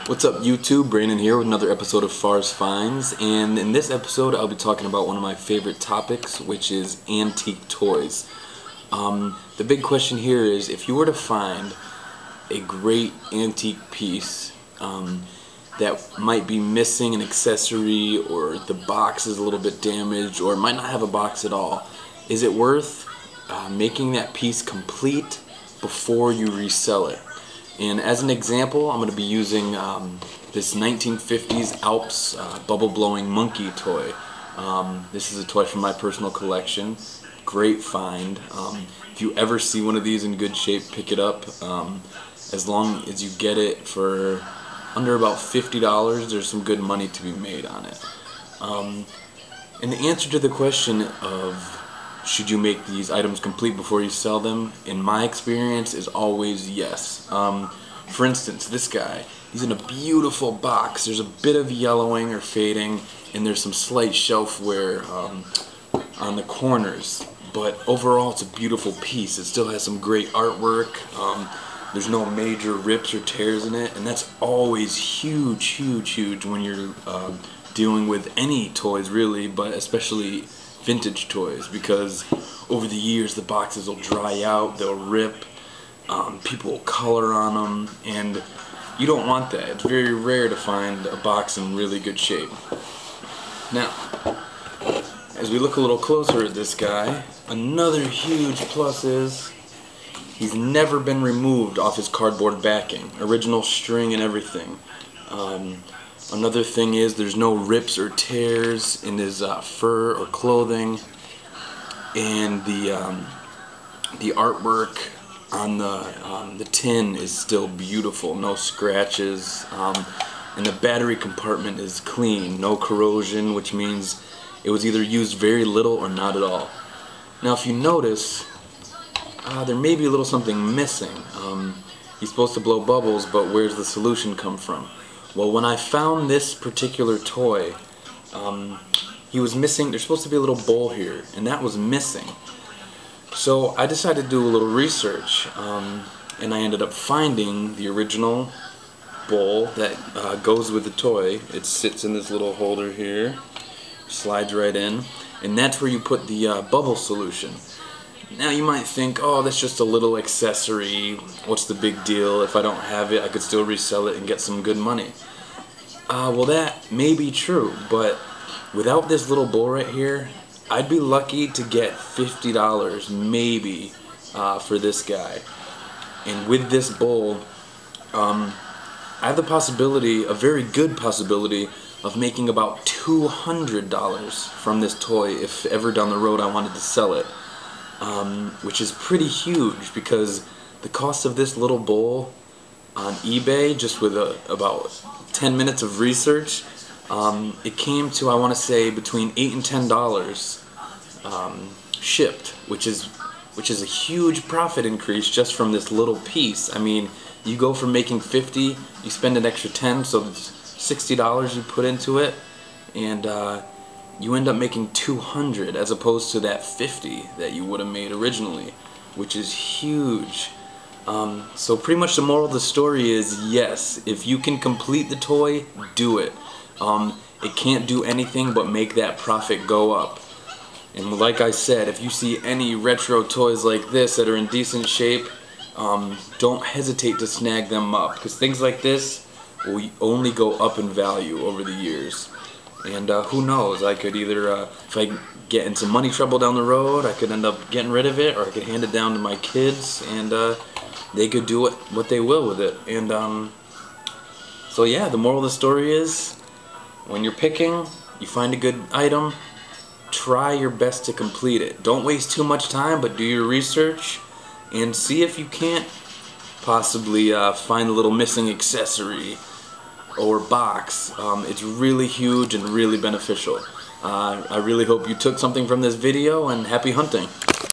What's up YouTube, Brandon here with another episode of Farr's Finds, and in this episode I'll be talking about one of my favorite topics, which is antique toys. The big question here is, if you were to find a great antique piece that might be missing an accessory, or the box is a little bit damaged, or it might not have a box at all, is it worth making that piece complete before you resell it? And as an example, I'm going to be using this 1950s Alps bubble blowing monkey toy. This is a toy from my personal collection. Great find. If you ever see one of these in good shape, pick it up. As long as you get it for under about $50, there's some good money to be made on it. And the answer to the question of should you make these items complete before you sell them, in my experience, is always yes. For instance, this guy, he's in a beautiful box. There's a bit of yellowing or fading, and there's some slight shelf wear on the corners. But overall, it's a beautiful piece. It still has some great artwork. There's no major rips or tears in it, and that's always huge, huge, huge when you're dealing with any toys, really, but especially vintage toys, because over the years the boxes will dry out, they'll rip, people will color on them, and you don't want that. It's very rare to find a box in really good shape. Now, as we look a little closer at this guy, another huge plus is he's never been removed off his cardboard backing, original string and everything. Another thing is there's no rips or tears in his fur or clothing, and the artwork on the tin is still beautiful, no scratches, and the battery compartment is clean, no corrosion, which means it was either used very little or not at all. Now if you notice, there may be a little something missing. He's supposed to blow bubbles, but where's the solution come from? Well, when I found this particular toy, he was missing. There's supposed to be a little bowl here, and that was missing. So I decided to do a little research, and I ended up finding the original bowl that goes with the toy. It sits in this little holder here, slides right in, and that's where you put the bubble solution. Now you might think, oh, that's just a little accessory, what's the big deal? If I don't have it, I could still resell it and get some good money. Well, that may be true, but without this little bowl right here, I'd be lucky to get $50 maybe for this guy. And with this bowl, I have the possibility, a very good possibility, of making about $200 from this toy if ever down the road I wanted to sell it. Which is pretty huge, because the cost of this little bowl on eBay, just with about 10 minutes of research, it came to, I want to say, between $8 and $10 shipped, which is a huge profit increase just from this little piece. I mean, you go from making 50, you spend an extra 10, so it's $60 you put into it, and you end up making 200 as opposed to that 50 that you would have made originally, which is huge. So pretty much the moral of the story is, yes, if you can complete the toy, do it. It can't do anything but make that profit go up. And like I said, if you see any retro toys like this that are in decent shape, don't hesitate to snag them up, because things like this will only go up in value over the years. And who knows, I could either, if I get in some money trouble down the road, I could end up getting rid of it, or I could hand it down to my kids, and they could do what they will with it. And so yeah, the moral of the story is, when you're picking, you find a good item, try your best to complete it. Don't waste too much time, but do your research, and see if you can't possibly find a little missing accessory or box. It's really huge and really beneficial. I really hope you took something from this video, and happy hunting.